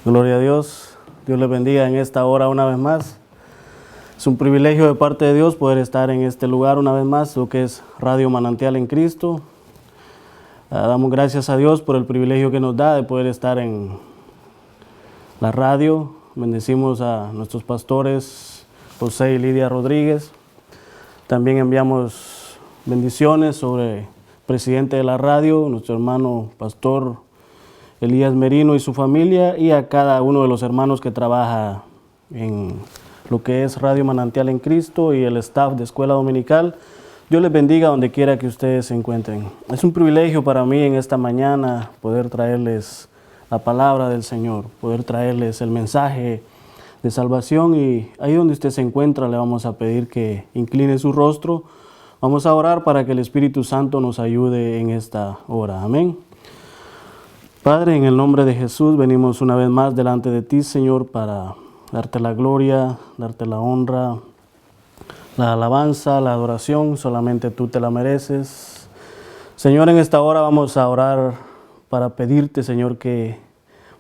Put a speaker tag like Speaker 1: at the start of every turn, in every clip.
Speaker 1: Gloria a Dios. Dios les bendiga en esta hora una vez más. Es un privilegio de parte de Dios poder estar en este lugar una vez más, lo que es Radio Manantial en Cristo. Damos gracias a Dios por el privilegio que nos da de poder estar en la radio. Bendecimos a nuestros pastores José y Lidia Rodríguez. También enviamos bendiciones sobre el presidente de la radio, nuestro hermano pastor Elías Merino y su familia, y a cada uno de los hermanos que trabaja en lo que es Radio Manantial en Cristo y el staff de Escuela Dominical. Dios les bendiga donde quiera que ustedes se encuentren. Es un privilegio para mí en esta mañana poder traerles la palabra del Señor, poder traerles el mensaje de salvación, y ahí donde usted se encuentra le vamos a pedir que incline su rostro. Vamos a orar para que el Espíritu Santo nos ayude en esta hora. Amén. Padre, en el nombre de Jesús venimos una vez más delante de ti, Señor, para darte la gloria, darte la honra, la alabanza, la adoración. Solamente tú te la mereces. Señor, en esta hora vamos a orar para pedirte, Señor, que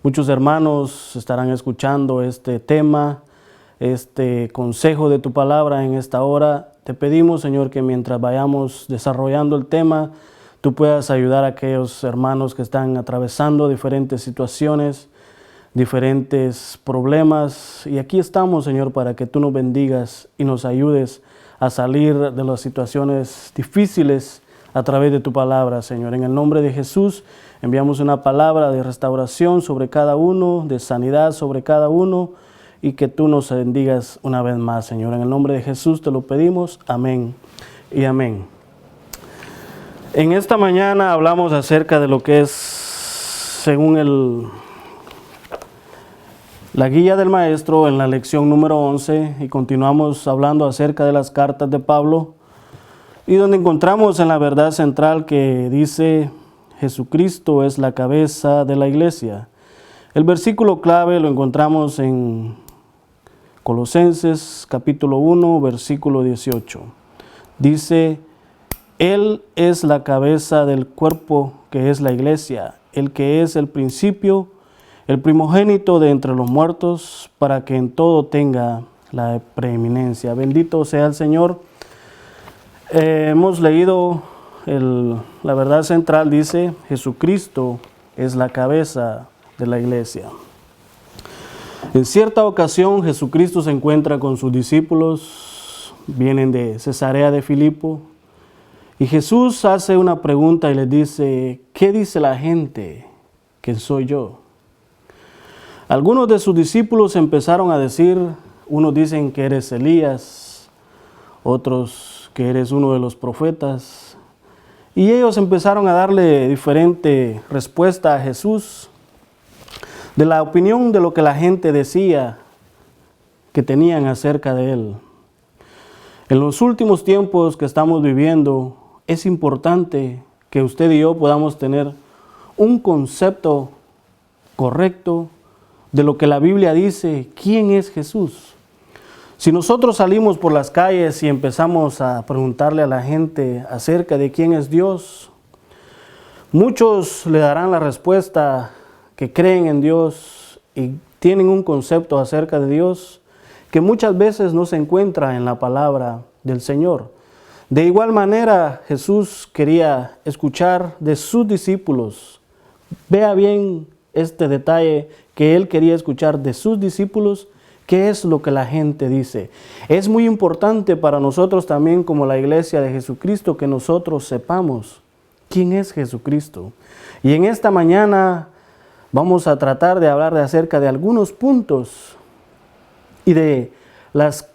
Speaker 1: muchos hermanos estarán escuchando este tema, este consejo de tu palabra en esta hora. Te pedimos, Señor, que mientras vayamos desarrollando el tema, tú puedas ayudar a aquellos hermanos que están atravesando diferentes situaciones, diferentes problemas. Y aquí estamos, Señor, para que tú nos bendigas y nos ayudes a salir de las situaciones difíciles a través de tu palabra, Señor. En el nombre de Jesús enviamos una palabra de restauración sobre cada uno, de sanidad sobre cada uno, y que tú nos bendigas una vez más, Señor. En el nombre de Jesús te lo pedimos. Amén y amén. En esta mañana hablamos acerca de lo que es, según la guía del maestro, en la lección número 11, y continuamos hablando acerca de las cartas de Pablo, y donde encontramos en la verdad central que dice: Jesucristo es la cabeza de la iglesia. El versículo clave lo encontramos en Colosenses capítulo 1, versículo 18. Dice: Él es la cabeza del cuerpo, que es la iglesia, el que es el principio, el primogénito de entre los muertos, para que en todo tenga la preeminencia. Bendito sea el Señor. Hemos leído la verdad central, dice: Jesucristo es la cabeza de la iglesia. En cierta ocasión Jesucristo se encuentra con sus discípulos, vienen de Cesarea de Filipo, y Jesús hace una pregunta y les dice: ¿qué dice la gente que soy yo? Algunos de sus discípulos empezaron a decir, unos dicen que eres Elías, otros que eres uno de los profetas, y ellos empezaron a darle diferente respuesta a Jesús de la opinión de lo que la gente decía que tenían acerca de él. En los últimos tiempos que estamos viviendo, es importante que usted y yo podamos tener un concepto correcto de lo que la Biblia dice, quién es Jesús. Si nosotros salimos por las calles y empezamos a preguntarle a la gente acerca de quién es Dios, muchos le darán la respuesta que creen en Dios y tienen un concepto acerca de Dios que muchas veces no se encuentra en la palabra del Señor. De igual manera, Jesús quería escuchar de sus discípulos. Vea bien este detalle, que Él quería escuchar de sus discípulos qué es lo que la gente dice. Es muy importante para nosotros también, como la iglesia de Jesucristo, que nosotros sepamos quién es Jesucristo. Y en esta mañana vamos a tratar de hablar acerca de algunos puntos y de los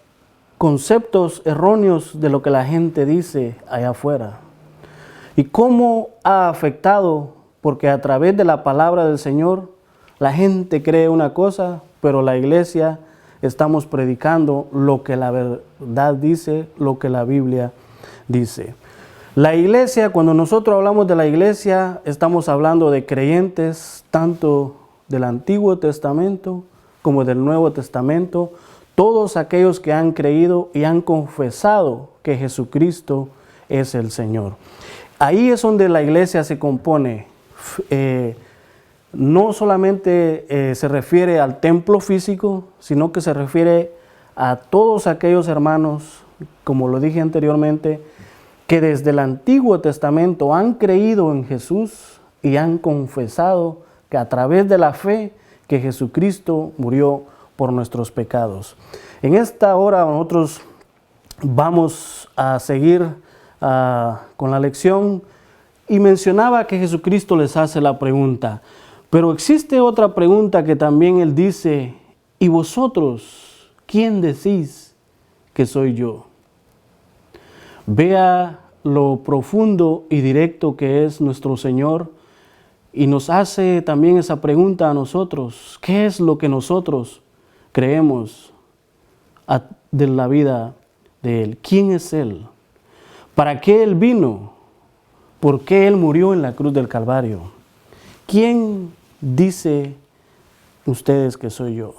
Speaker 1: conceptos erróneos de lo que la gente dice allá afuera. Y cómo ha afectado, porque a través de la palabra del Señor, la gente cree una cosa, pero la iglesia estamos predicando lo que la verdad dice, lo que la Biblia dice. La iglesia, cuando nosotros hablamos de la iglesia, estamos hablando de creyentes tanto del Antiguo Testamento como del Nuevo Testamento, todos aquellos que han creído y han confesado que Jesucristo es el Señor. Ahí es donde la iglesia se compone no solamente se refiere al templo físico, sino que se refiere a todos aquellos hermanos, como lo dije anteriormente, que desde el Antiguo Testamento han creído en Jesús y han confesado que a través de la fe que Jesucristo murió por nuestros pecados. En esta hora nosotros vamos a seguir con la lección y mencionaba que Jesucristo les hace la pregunta, pero existe otra pregunta que también Él dice, ¿y vosotros quién decís que soy yo? Vea lo profundo y directo que es nuestro Señor y nos hace también esa pregunta a nosotros. ¿Qué es lo que nosotros creemos de la vida de Él? ¿Quién es Él? ¿Para qué Él vino? ¿Por qué Él murió en la cruz del Calvario? ¿Quién dice ustedes que soy yo?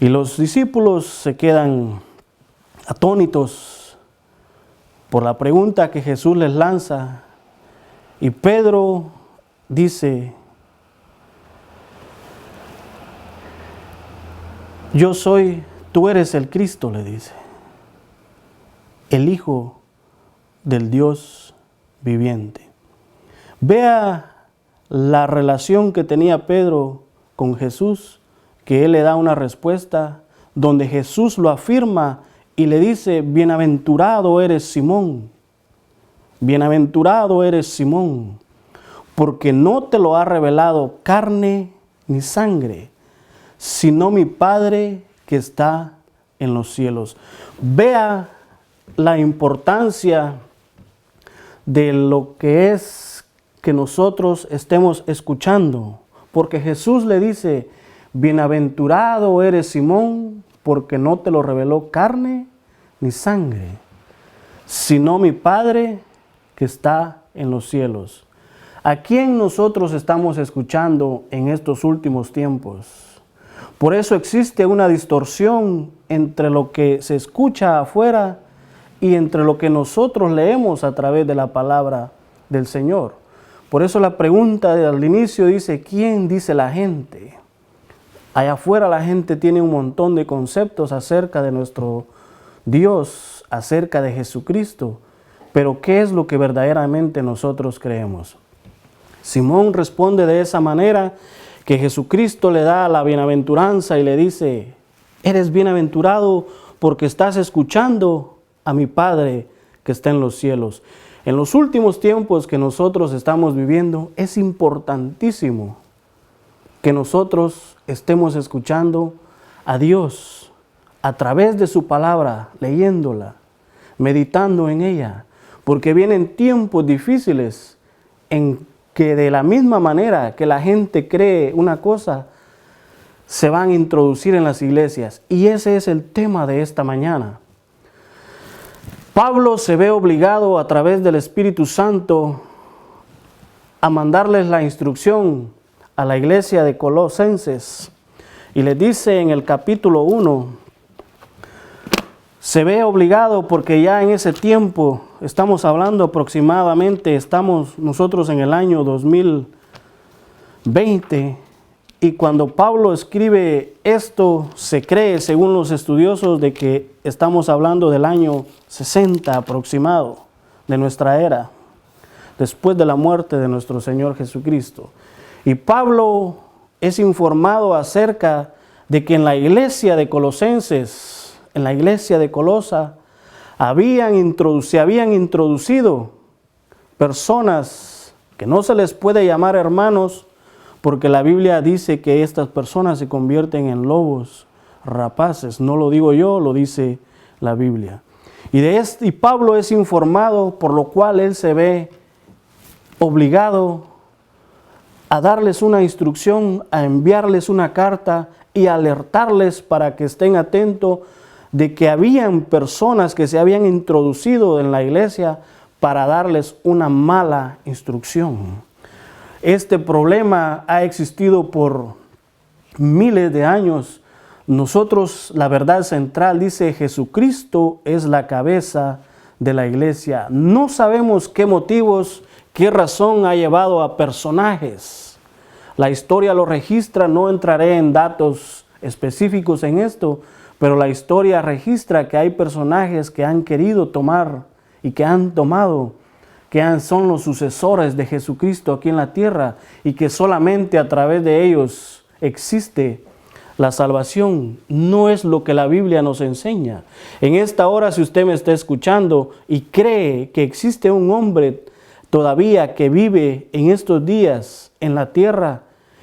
Speaker 1: Y los discípulos se quedan atónitos por la pregunta que Jesús les lanza. Y Pedro dice, yo soy, tú eres el Cristo, le dice, el Hijo del Dios viviente. Vea la relación que tenía Pedro con Jesús, que él le da una respuesta donde Jesús lo afirma y le dice, bienaventurado eres Simón, bienaventurado eres Simón, porque no te lo ha revelado carne ni sangre, sino mi Padre que está en los cielos. Vea la importancia de lo que es que nosotros estemos escuchando, porque Jesús le dice, bienaventurado eres Simón, porque no te lo reveló carne ni sangre, sino mi Padre que está en los cielos. ¿A quién nosotros estamos escuchando en estos últimos tiempos? Por eso existe una distorsión entre lo que se escucha afuera y entre lo que nosotros leemos a través de la palabra del Señor. Por eso la pregunta del inicio dice, ¿quién dice la gente? Allá afuera la gente tiene un montón de conceptos acerca de nuestro Dios, acerca de Jesucristo, pero ¿qué es lo que verdaderamente nosotros creemos? Simón responde de esa manera que Jesucristo le da la bienaventuranza y le dice, eres bienaventurado porque estás escuchando a mi Padre que está en los cielos. En los últimos tiempos que nosotros estamos viviendo, es importantísimo que nosotros estemos escuchando a Dios a través de su palabra, leyéndola, meditando en ella, porque vienen tiempos difíciles en que de la misma manera que la gente cree una cosa, se van a introducir en las iglesias. Y ese es el tema de esta mañana. Pablo se ve obligado a través del Espíritu Santo a mandarles la instrucción a la iglesia de Colosenses. Y les dice en el capítulo 1, se ve obligado porque ya en ese tiempo, estamos hablando aproximadamente, estamos nosotros en el año 2020, y cuando Pablo escribe esto, se cree, según los estudiosos, de que estamos hablando del año 60 aproximado de nuestra era, después de la muerte de nuestro Señor Jesucristo. Y Pablo es informado acerca de que en la iglesia de Colosenses, en la iglesia de Colosa, se habían introducido personas que no se les puede llamar hermanos, porque la Biblia dice que estas personas se convierten en lobos rapaces. No lo digo yo, lo dice la Biblia. Y Pablo es informado, por lo cual él se ve obligado a darles una instrucción, a enviarles una carta y alertarles para que estén atentos de que habían personas que se habían introducido en la iglesia para darles una mala instrucción. Este problema ha existido por miles de años. Nosotros, la verdad central dice, Jesucristo es la cabeza de la iglesia. No sabemos qué motivos, qué razón ha llevado a personajes La historia lo registra, no entraré en datos específicos en esto, pero la historia registra que hay personajes que han querido tomar y que han tomado, son los sucesores de Jesucristo aquí en la tierra y que solamente a través de ellos existe la salvación. No es lo que la Biblia nos enseña. En esta hora, si usted me está escuchando y cree que existe un hombre todavía que vive en estos días en la tierra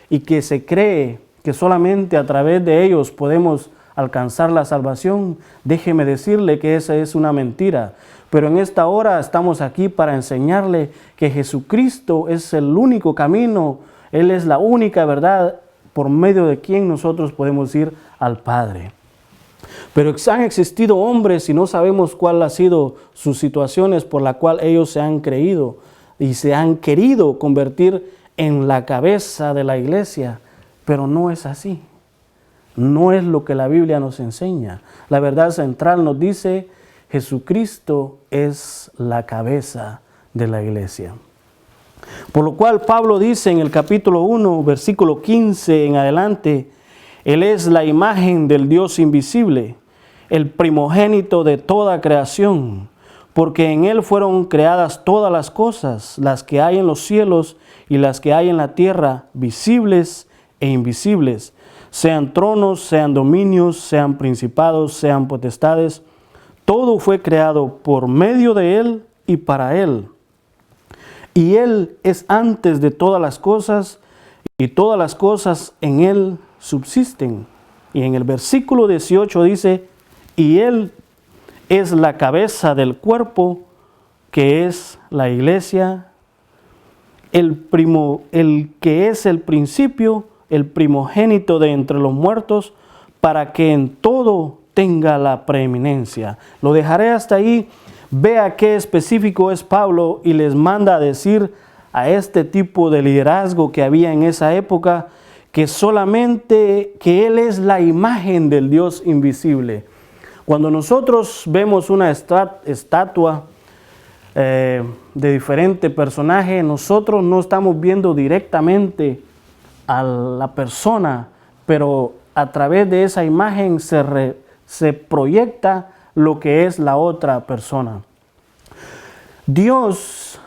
Speaker 1: y que se cree que solamente a través de ellos podemos alcanzar la salvación, déjeme decirle que esa es una mentira. Pero en esta hora estamos aquí para enseñarle que Jesucristo es el único camino, Él es la única verdad por medio de quien nosotros podemos ir al Padre. Pero han existido hombres y no sabemos cuál ha sido sus situaciones por la cual ellos se han creído y se han querido convertir en la cabeza de la iglesia, pero no es así. No es lo que la Biblia nos enseña. La verdad central nos dice: Jesucristo es la cabeza de la iglesia. Por lo cual Pablo dice en el capítulo 1, versículo 15 en adelante: Él es la imagen del Dios invisible, el primogénito de toda creación, porque en Él fueron creadas todas las cosas, las que hay en los cielos y las que hay en la tierra, visibles e invisibles, sean tronos, sean dominios, sean principados, sean potestades. Todo fue creado por medio de Él y para Él. Y Él es antes de todas las cosas, y todas las cosas en Él subsisten. Y en el versículo 18 dice: y Él es la cabeza del cuerpo, que es la iglesia, el que es el principio, el primogénito de entre los muertos, para que en todo tenga la preeminencia. Lo dejaré hasta ahí. Vea qué específico es Pablo y les manda a decir a este tipo de liderazgo que había en esa época que solamente que Él es la imagen del Dios invisible. Cuando nosotros vemos una estatua de diferente personaje, nosotros no estamos viendo directamente a la persona, pero a través de esa imagen se proyecta lo que es la otra persona. Dios,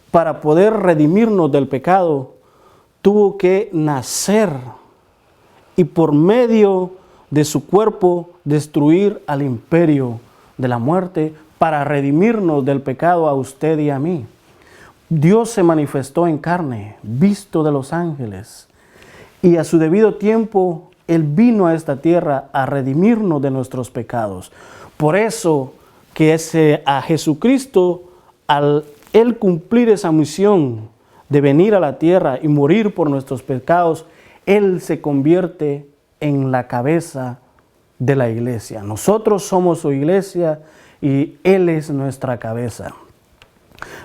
Speaker 1: para poder redimirnos del pecado, tuvo que nacer y por medio de su cuerpo destruir al imperio de la muerte para redimirnos del pecado a usted y a mí. Dios se manifestó en carne, visto de los ángeles, y a su debido tiempo Él vino a esta tierra a redimirnos de nuestros pecados. Por eso que a Jesucristo, al Él cumplir esa misión de venir a la tierra y morir por nuestros pecados, Él se convierte en la cabeza de la iglesia. Nosotros somos su iglesia y Él es nuestra cabeza.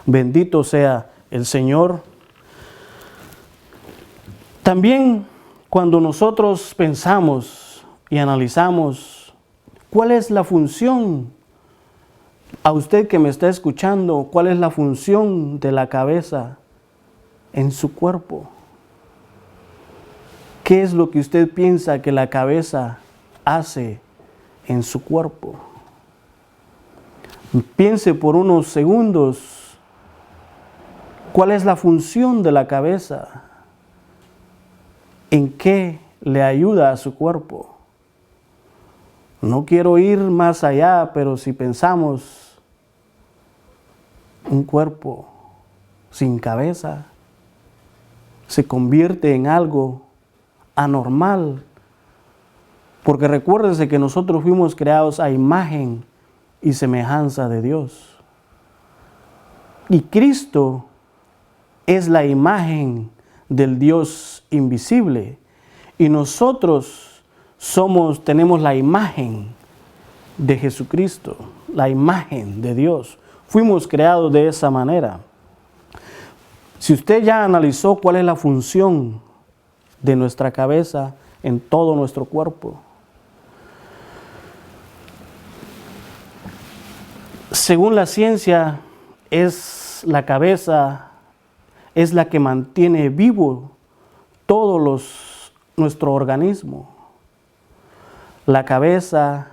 Speaker 1: Bendito sea el Señor. También cuando nosotros pensamos y analizamos cuál es la función, a usted que me está escuchando, cuál es la función de la cabeza en su cuerpo. ¿Qué es lo que usted piensa que la cabeza hace en su cuerpo? Piense por unos segundos cuál es la función de la cabeza, en qué le ayuda a su cuerpo. No quiero ir más allá, pero si pensamos un cuerpo sin cabeza, se convierte en algo anormal, porque recuérdese que nosotros fuimos creados a imagen y semejanza de Dios. Y Cristo es la imagen del Dios invisible. Y nosotros tenemos la imagen de Jesucristo, la imagen de Dios. Fuimos creados de esa manera. Si usted ya analizó cuál es la función de nuestra cabeza en todo nuestro cuerpo, según la ciencia, la cabeza es la que mantiene vivo nuestro organismo. La cabeza,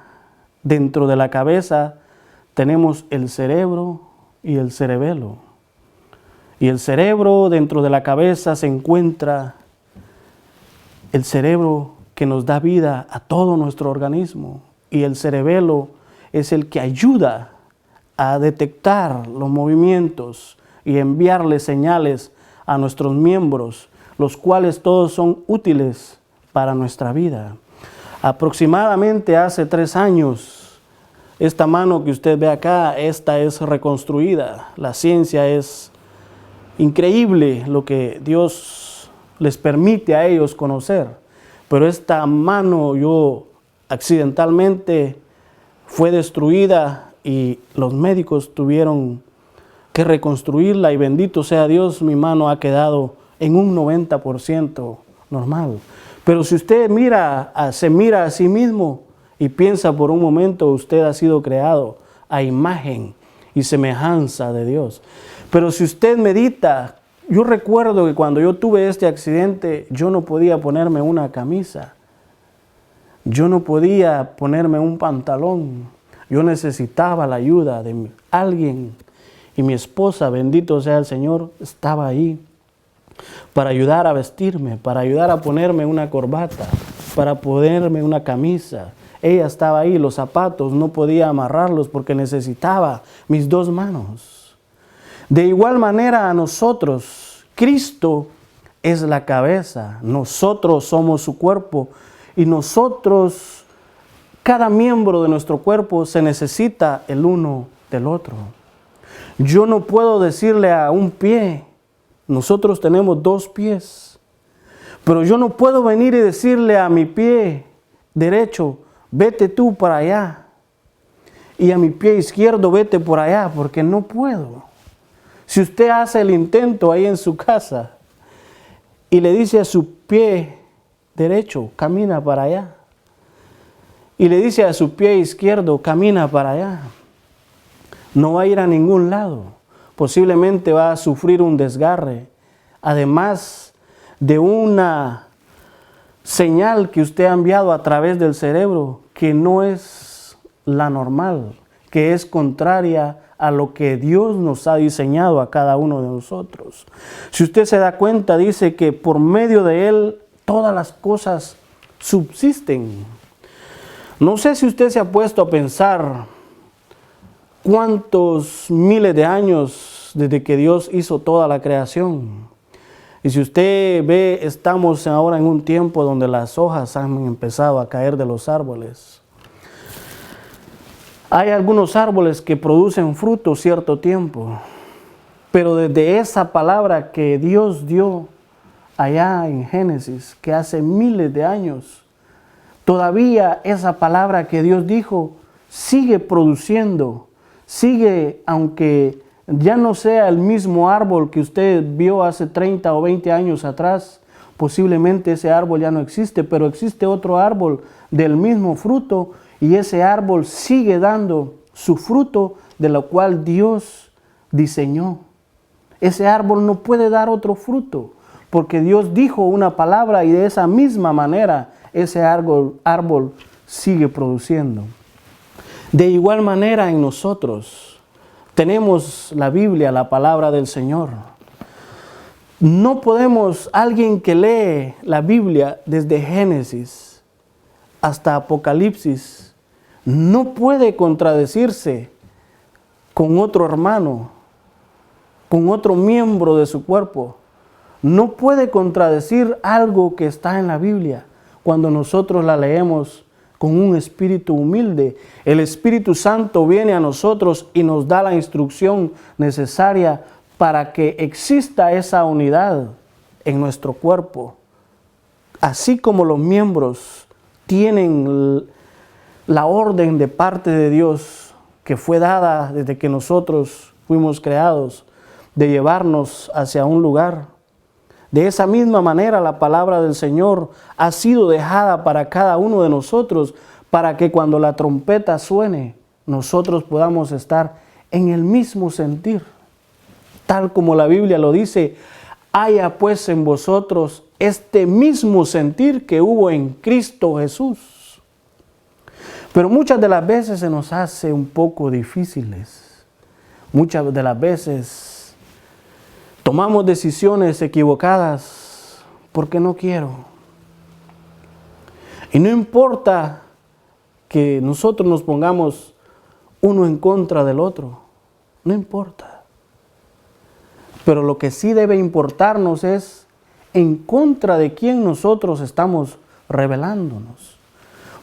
Speaker 1: dentro de la cabeza tenemos el cerebro y el cerebelo. Y el cerebro, dentro de la cabeza se encuentra el cerebro que nos da vida a todo nuestro organismo. Y el cerebelo es el que ayuda a detectar los movimientos y enviarle señales a nuestros miembros, los cuales todos son útiles para nuestra vida. Aproximadamente hace 3 años, esta mano que usted ve acá, esta es reconstruida. La ciencia es increíble lo que Dios les permite a ellos conocer. Pero esta mano accidentalmente fue destruida y los médicos tuvieron que reconstruirla y bendito sea Dios, mi mano ha quedado en un 90% normal. Pero si usted se mira a sí mismo y piensa por un momento, usted ha sido creado a imagen y semejanza de Dios. Pero si usted medita, yo recuerdo que cuando yo tuve este accidente, yo no podía ponerme una camisa. Yo no podía ponerme un pantalón. Yo necesitaba la ayuda de alguien. Y mi esposa, bendito sea el Señor, estaba ahí para ayudar a vestirme, para ayudar a ponerme una corbata, para ponerme una camisa. Ella estaba ahí, los zapatos no podía amarrarlos porque necesitaba mis 2 manos. De igual manera a nosotros, Cristo es la cabeza, nosotros somos su cuerpo y nosotros, cada miembro de nuestro cuerpo se necesita el uno del otro. Yo no puedo decirle a un pie, nosotros tenemos 2 pies, pero yo no puedo venir y decirle a mi pie derecho, vete tú para allá, y a mi pie izquierdo, vete por allá, porque no puedo. Si usted hace el intento ahí en su casa y le dice a su pie derecho, camina para allá, y le dice a su pie izquierdo, camina para allá, no va a ir a ningún lado. Posiblemente va a sufrir un desgarre, además de una señal que usted ha enviado a través del cerebro que no es la normal, que es contraria a lo que Dios nos ha diseñado a cada uno de nosotros. Si usted se da cuenta, dice que por medio de Él todas las cosas subsisten. No sé si usted se ha puesto a pensar cuántos miles de años desde que Dios hizo toda la creación. Y si usted ve, estamos ahora en un tiempo donde las hojas han empezado a caer de los árboles. Hay algunos árboles que producen fruto cierto tiempo, pero desde esa palabra que Dios dio allá en Génesis, que hace miles de años, todavía esa palabra que Dios dijo sigue produciendo, sigue, aunque ya no sea el mismo árbol que usted vio hace 30 o 20 años atrás, posiblemente ese árbol ya no existe, pero existe otro árbol del mismo fruto y ese árbol sigue dando su fruto de lo cual Dios diseñó. Ese árbol no puede dar otro fruto porque Dios dijo una palabra y de esa misma manera ese árbol sigue produciendo. De igual manera en nosotros tenemos la Biblia, la palabra del Señor. No podemos, alguien que lee la Biblia desde Génesis hasta Apocalipsis, no puede contradecirse con otro hermano, con otro miembro de su cuerpo. No puede contradecir algo que está en la Biblia cuando nosotros la leemos con un espíritu humilde. El Espíritu Santo viene a nosotros y nos da la instrucción necesaria para que exista esa unidad en nuestro cuerpo. Así como los miembros tienen la orden de parte de Dios que fue dada desde que nosotros fuimos creados, de llevarnos hacia un lugar. De esa misma manera la palabra del Señor ha sido dejada para cada uno de nosotros para que cuando la trompeta suene, nosotros podamos estar en el mismo sentir. Tal como la Biblia lo dice, haya pues en vosotros este mismo sentir que hubo en Cristo Jesús. Pero muchas de las veces se nos hace un poco difíciles. Muchas de las veces tomamos decisiones equivocadas porque no quiero. Y no importa que nosotros nos pongamos uno en contra del otro. No importa. Pero lo que sí debe importarnos es en contra de quién nosotros estamos rebelándonos.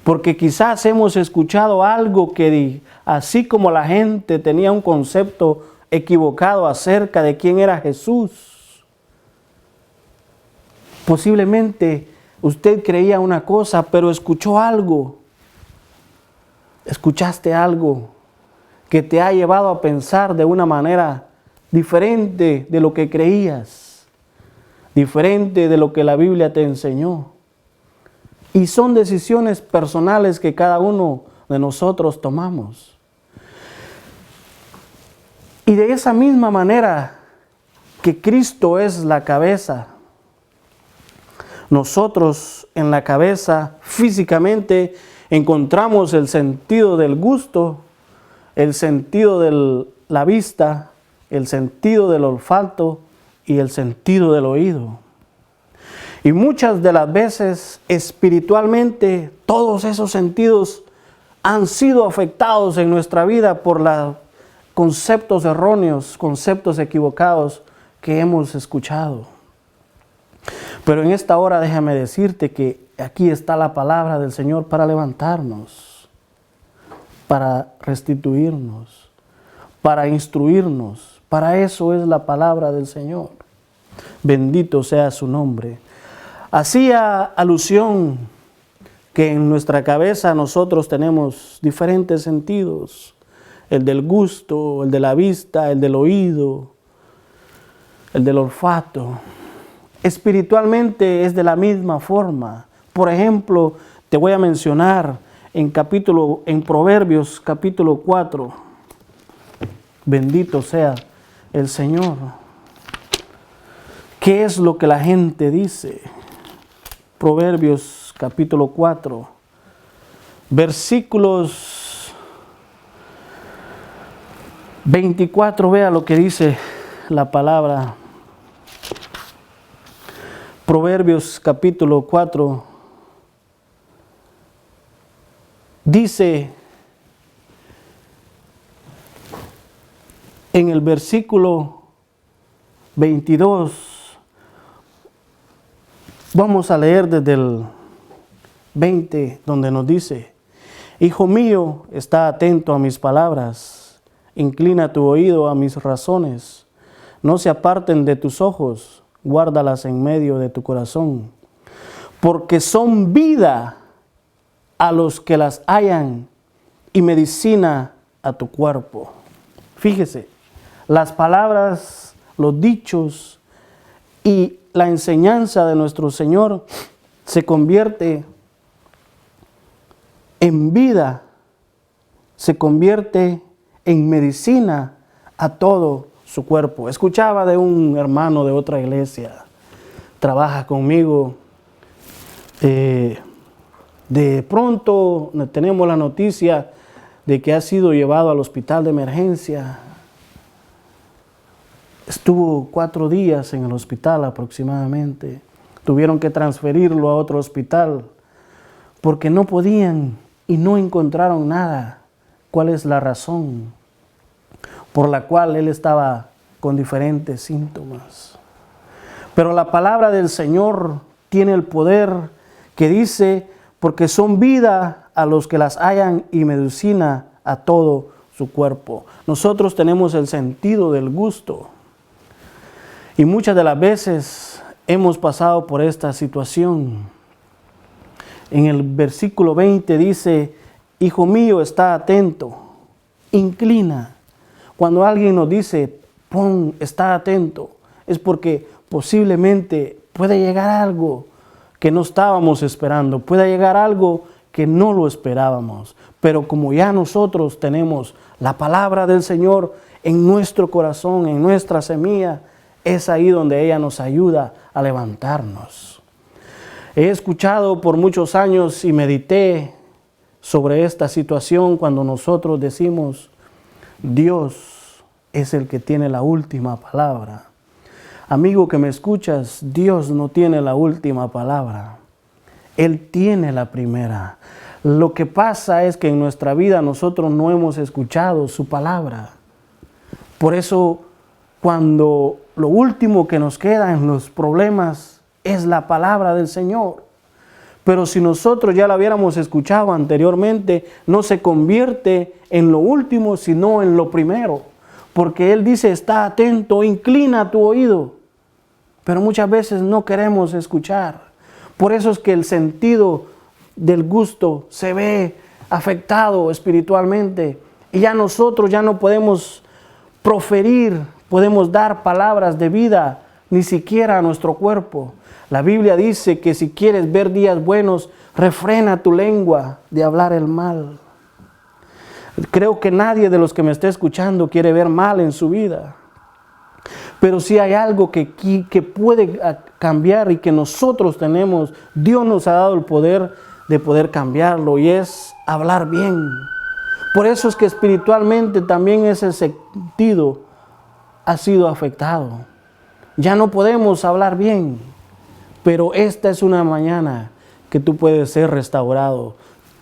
Speaker 1: Porque quizás hemos escuchado algo que, así como la gente tenía un concepto equivocado acerca de quién era Jesús, posiblemente usted creía una cosa, pero escuchó algo. Escuchaste algo que te ha llevado a pensar de una manera diferente de lo que creías, diferente de lo que la Biblia te enseñó. Y son decisiones personales que cada uno de nosotros tomamos. Y de esa misma manera que Cristo es la cabeza, nosotros en la cabeza físicamente encontramos el sentido del gusto, el sentido de la vista, el sentido del olfato y el sentido del oído. Y muchas de las veces espiritualmente todos esos sentidos han sido afectados en nuestra vida por los conceptos erróneos, conceptos equivocados que hemos escuchado. Pero en esta hora déjame decirte que aquí está la palabra del Señor para levantarnos, para restituirnos, para instruirnos. Para eso es la palabra del Señor. Bendito sea su nombre. Hacía alusión que en nuestra cabeza nosotros tenemos diferentes sentidos. El del gusto, el de la vista, el del oído, el del olfato. Espiritualmente es de la misma forma. Por ejemplo, te voy a mencionar en Proverbios capítulo 4. Bendito sea el Señor. ¿Qué es lo que la gente dice? Proverbios capítulo 4, versículos 24, vea lo que dice la palabra. Proverbios capítulo 4 dice en el versículo 22, vamos a leer desde el 20, donde nos dice: Hijo mío, está atento a mis palabras, inclina tu oído a mis razones, no se aparten de tus ojos, guárdalas en medio de tu corazón, porque son vida a los que las hallan y medicina a tu cuerpo. Fíjese, las palabras, los dichos y la enseñanza de nuestro Señor se convierte en vida, se convierte en medicina a todo su cuerpo. Escuchaba de un hermano de otra iglesia, trabaja conmigo, de pronto tenemos la noticia de que ha sido llevado al hospital de emergencia. Estuvo 4 días en el hospital aproximadamente. Tuvieron que transferirlo a otro hospital porque no podían y no encontraron nada. ¿Cuál es la razón por la cual él estaba con diferentes síntomas? Pero la palabra del Señor tiene el poder que dice: porque son vida a los que las hallan y medicina a todo su cuerpo. Nosotros tenemos el sentido del gusto. Y muchas de las veces hemos pasado por esta situación. En el versículo 20 dice: Hijo mío, está atento, inclina. Cuando alguien nos dice, está atento, es porque posiblemente puede llegar algo que no estábamos esperando, puede llegar algo que no lo esperábamos. Pero como ya nosotros tenemos la palabra del Señor en nuestro corazón, en nuestra semilla, es ahí donde ella nos ayuda a levantarnos. He escuchado por muchos años y medité sobre esta situación cuando nosotros decimos, Dios es el que tiene la última palabra. Amigo que me escuchas, Dios no tiene la última palabra. Él tiene la primera. Lo que pasa es que en nuestra vida nosotros no hemos escuchado su palabra. Por eso, cuando lo último que nos queda en los problemas es la palabra del Señor. Pero si nosotros ya la hubiéramos escuchado anteriormente, no se convierte en lo último, sino en lo primero. Porque Él dice, está atento, inclina tu oído. Pero muchas veces no queremos escuchar. Por eso es que el sentido del gusto se ve afectado espiritualmente. Y ya nosotros ya no podemos proferir, podemos dar palabras de vida, ni siquiera a nuestro cuerpo. La Biblia dice que si quieres ver días buenos, refrena tu lengua de hablar el mal. Creo que nadie de los que me esté escuchando quiere ver mal en su vida. Pero si hay algo que puede cambiar y que nosotros tenemos, Dios nos ha dado el poder de poder cambiarlo, y es hablar bien. Por eso es que espiritualmente también ese sentido ha sido afectado. Ya no podemos hablar bien, pero esta es una mañana que tú puedes ser restaurado.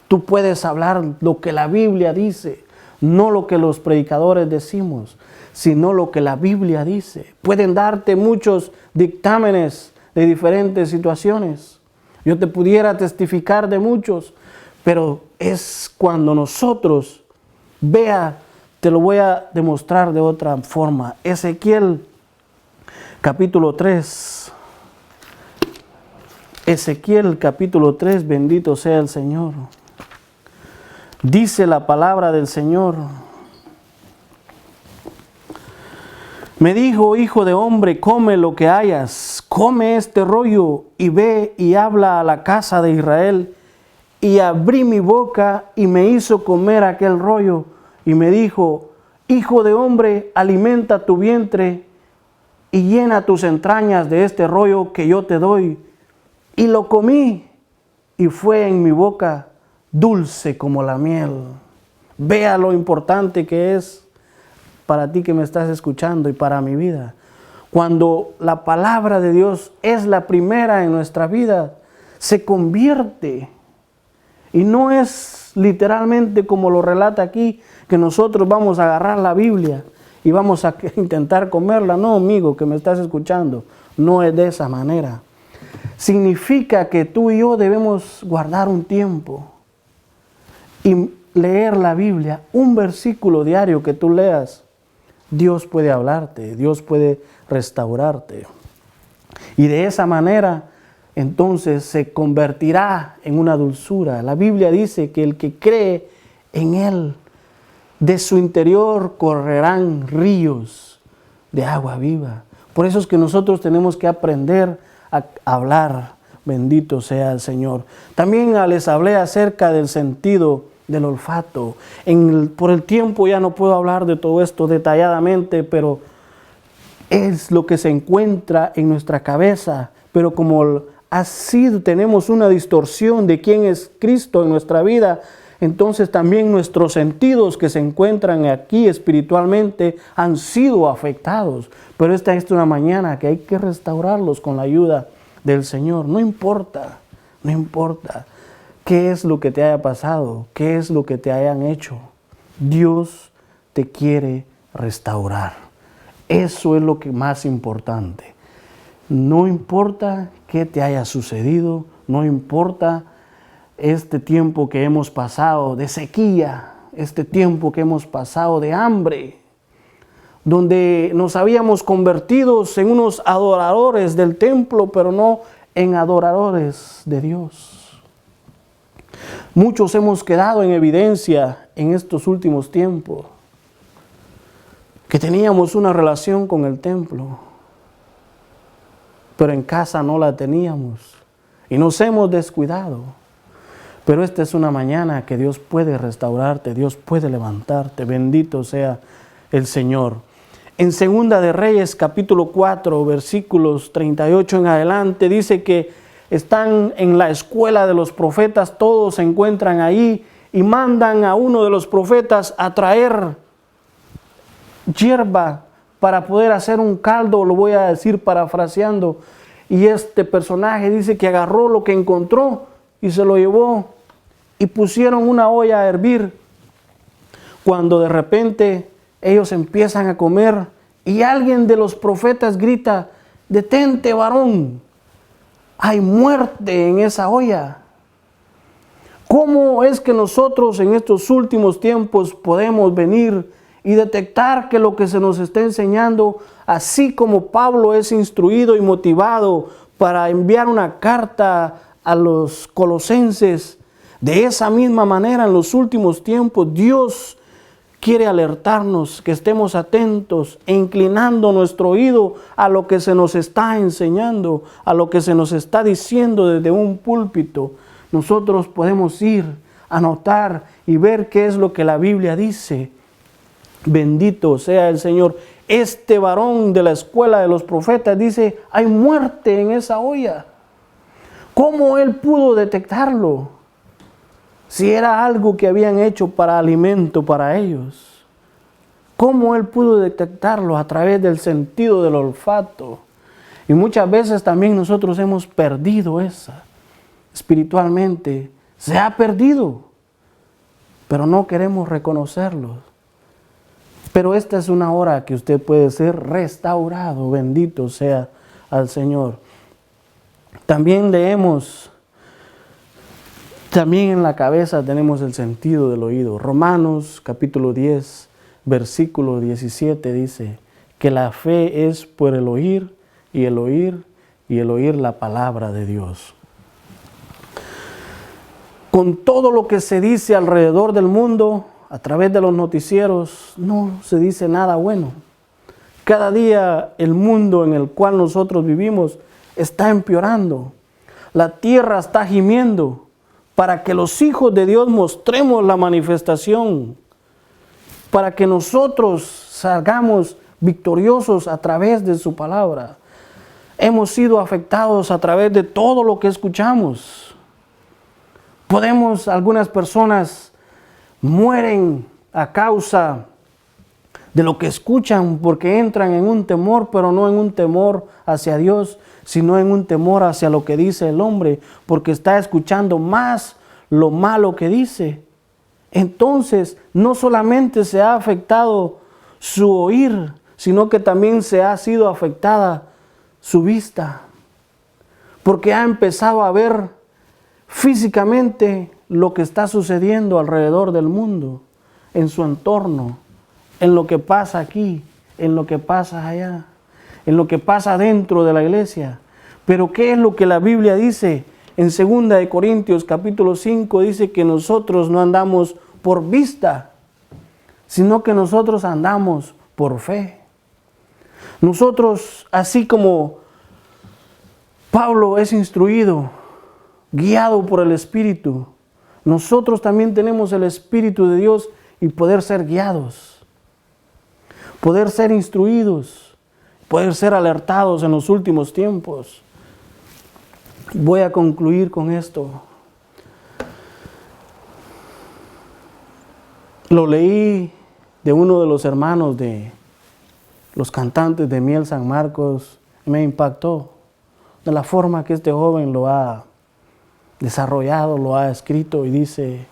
Speaker 1: Tú puedes hablar lo que la Biblia dice, no lo que los predicadores decimos, sino lo que la Biblia dice. Pueden darte muchos dictámenes de diferentes situaciones. Yo te pudiera testificar de muchos, pero es cuando nosotros te lo voy a demostrar de otra forma. Ezequiel capítulo 3. Ezequiel capítulo 3, bendito sea el Señor. Dice la palabra del Señor. Me dijo, hijo de hombre, come lo que hayas, come este rollo y ve y habla a la casa de Israel. Y abrí mi boca y me hizo comer aquel rollo. Y me dijo, hijo de hombre, alimenta tu vientre y llena tus entrañas de este rollo que yo te doy. Y lo comí y fue en mi boca dulce como la miel. Vea lo importante que es para ti que me estás escuchando y para mi vida. Cuando la palabra de Dios es la primera en nuestra vida, se convierte. Y no es literalmente como lo relata aquí, que nosotros vamos a agarrar la Biblia y vamos a intentar comerla. No, amigo que me estás escuchando, no es de esa manera. Significa que tú y yo debemos guardar un tiempo y leer la Biblia, un versículo diario que tú leas. Dios puede hablarte, Dios puede restaurarte. Y de esa manera, entonces se convertirá en una dulzura. La Biblia dice que el que cree en Él, de su interior correrán ríos de agua viva. Por eso es que nosotros tenemos que aprender a hablar. Bendito sea el Señor. También les hablé acerca del sentido del olfato. Por el tiempo ya no puedo hablar de todo esto detalladamente, pero es lo que se encuentra en nuestra cabeza. Pero como así tenemos una distorsión de quién es Cristo en nuestra vida, entonces también nuestros sentidos que se encuentran aquí espiritualmente han sido afectados. Pero esta es una mañana que hay que restaurarlos con la ayuda del Señor. No importa qué es lo que te haya pasado, qué es lo que te hayan hecho. Dios te quiere restaurar. Eso es lo que más importante. No importa qué te haya sucedido, no importa este tiempo que hemos pasado de sequía, este tiempo que hemos pasado de hambre, donde nos habíamos convertido en unos adoradores del templo, pero no en adoradores de Dios. Muchos hemos quedado en evidencia en estos últimos tiempos, que teníamos una relación con el templo, pero en casa no la teníamos y nos hemos descuidado. Pero esta es una mañana que Dios puede restaurarte, Dios puede levantarte. Bendito sea el Señor. En Segunda de Reyes, capítulo 4, versículos 38 en adelante, dice que están en la escuela de los profetas, todos se encuentran ahí y mandan a uno de los profetas a traer hierba para poder hacer un caldo, lo voy a decir parafraseando. Y este personaje dice que agarró lo que encontró y se lo llevó y pusieron una olla a hervir. Cuando de repente ellos empiezan a comer y alguien de los profetas grita: detente, varón, hay muerte en esa olla. ¿Cómo es que nosotros en estos últimos tiempos podemos venir y detectar que lo que se nos está enseñando, así como Pablo es instruido y motivado para enviar una carta a los colosenses, de esa misma manera en los últimos tiempos Dios quiere alertarnos que estemos atentos e inclinando nuestro oído a lo que se nos está enseñando, a lo que se nos está diciendo desde un púlpito? Nosotros podemos ir, anotar y ver qué es lo que la Biblia dice. Bendito sea el Señor. Este varón de la escuela de los profetas dice: hay muerte en esa olla. ¿Cómo él pudo detectarlo? Si era algo que habían hecho para alimento para ellos. ¿Cómo él pudo detectarlo? A través del sentido del olfato. Y muchas veces también nosotros hemos perdido esa. Espiritualmente se ha perdido, pero no queremos reconocerlo. Pero esta es una hora que usted puede ser restaurado. Bendito sea al Señor. También leemos, también en la cabeza tenemos el sentido del oído. Romanos capítulo 10, versículo 17 dice que la fe es por el oír y el oír y el oír la palabra de Dios. Con todo lo que se dice alrededor del mundo, a través de los noticieros, no se dice nada bueno. Cada día el mundo en el cual nosotros vivimos está empeorando. La tierra está gimiendo para que los hijos de Dios mostremos la manifestación, para que nosotros salgamos victoriosos a través de su palabra. Hemos sido afectados a través de todo lo que escuchamos. Algunas personas mueren a causa de lo que escuchan porque entran en un temor, pero no en un temor hacia Dios, sino en un temor hacia lo que dice el hombre, porque está escuchando más lo malo que dice. Entonces, no solamente se ha afectado su oír, sino que también se ha sido afectada su vista, porque ha empezado a ver físicamente lo que está sucediendo alrededor del mundo, en su entorno, en lo que pasa aquí, en lo que pasa allá, en lo que pasa dentro de la iglesia. Pero ¿qué es lo que la Biblia dice? En 2 Corintios capítulo 5 dice que nosotros no andamos por vista, sino que nosotros andamos por fe. Nosotros, así como Pablo es instruido, guiado por el Espíritu, nosotros también tenemos el Espíritu de Dios y poder ser guiados, poder ser instruidos, poder ser alertados en los últimos tiempos. Voy a concluir con esto. Lo leí de uno de los hermanos de los cantantes de Miel San Marcos. Me impactó de la forma que este joven lo ha desarrollado, lo ha escrito, y dice,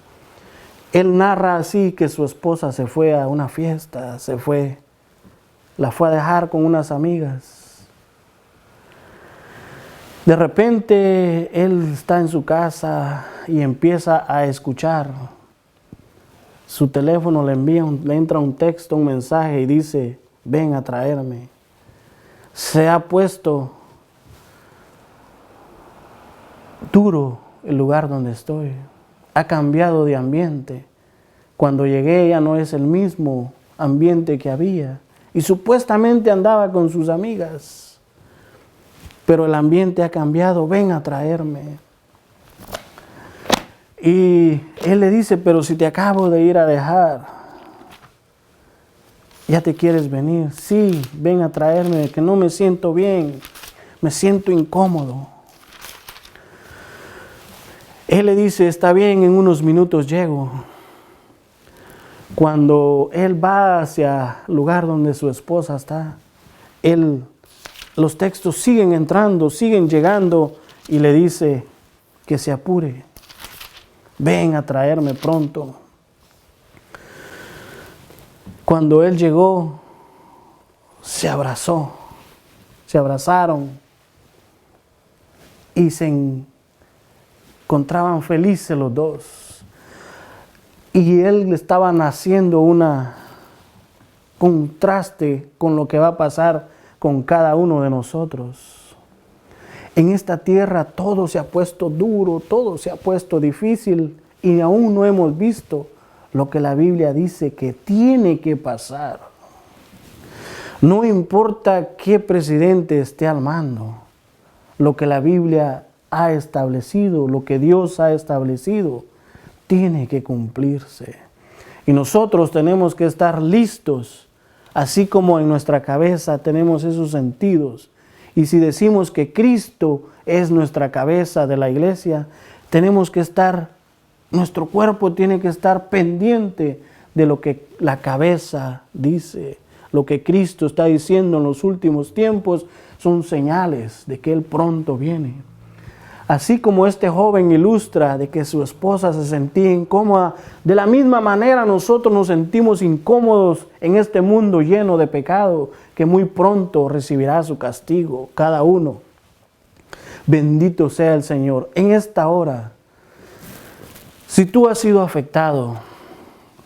Speaker 1: él narra así que su esposa se fue a una fiesta, la fue a dejar con unas amigas. De repente él está en su casa y empieza a escuchar. Su teléfono le entra un texto, un mensaje y dice, ven a traerme. Se ha puesto duro el lugar donde estoy. Ha cambiado de ambiente. Cuando llegué ya no es el mismo ambiente que había. Y supuestamente andaba con sus amigas. Pero el ambiente ha cambiado, ven a traerme. Y él le dice, pero si te acabo de ir a dejar. ¿Ya te quieres venir? Sí, ven a traerme, que no me siento bien, me siento incómodo. Él le dice, está bien, en unos minutos llego. Cuando él va hacia el lugar donde su esposa está, los textos siguen entrando, siguen llegando y le dice que se apure. Ven a traerme pronto. Cuando él llegó, se abrazaron y se encontraban felices los dos. Y él estaba haciendo un contraste con lo que va a pasar con cada uno de nosotros. En esta tierra todo se ha puesto duro, todo se ha puesto difícil y aún no hemos visto lo que la Biblia dice que tiene que pasar. No importa qué presidente esté al mando, lo que la Biblia ha establecido, lo que Dios ha establecido, tiene que cumplirse. Y nosotros tenemos que estar listos, así como en nuestra cabeza tenemos esos sentidos. Y si decimos que Cristo es nuestra cabeza de la iglesia, tenemos que estar, nuestro cuerpo tiene que estar pendiente de lo que la cabeza dice. Lo que Cristo está diciendo en los últimos tiempos son señales de que Él pronto viene. Así como este joven ilustra de que su esposa se sentía incómoda, de la misma manera nosotros nos sentimos incómodos en este mundo lleno de pecado, que muy pronto recibirá su castigo, cada uno. Bendito sea el Señor. En esta hora, si tú has sido afectado,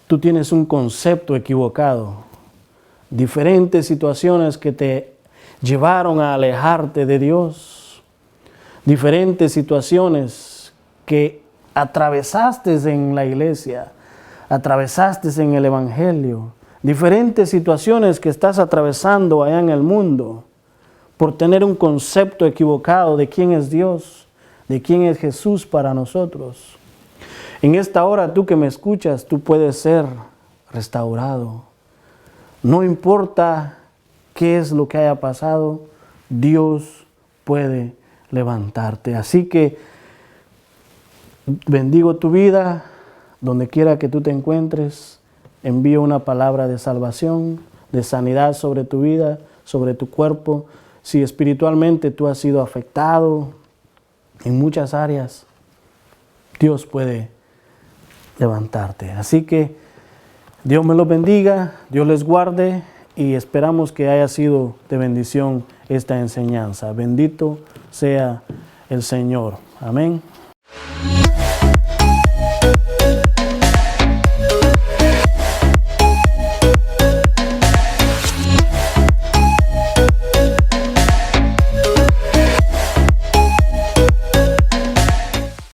Speaker 1: tú tienes un concepto equivocado, diferentes situaciones que te llevaron a alejarte de Dios, diferentes situaciones que atravesaste en la iglesia, atravesaste en el Evangelio, diferentes situaciones que estás atravesando allá en el mundo por tener un concepto equivocado de quién es Dios, de quién es Jesús para nosotros. En esta hora, tú que me escuchas, tú puedes ser restaurado. No importa qué es lo que haya pasado, Dios puede levantarte. Así que bendigo tu vida, donde quiera que tú te encuentres, envío una palabra de salvación, de sanidad sobre tu vida, sobre tu cuerpo. Si espiritualmente tú has sido afectado en muchas áreas, Dios puede levantarte. Así que Dios me los bendiga, Dios les guarde y esperamos que haya sido de bendición esta enseñanza. Bendito sea el Señor. Amén.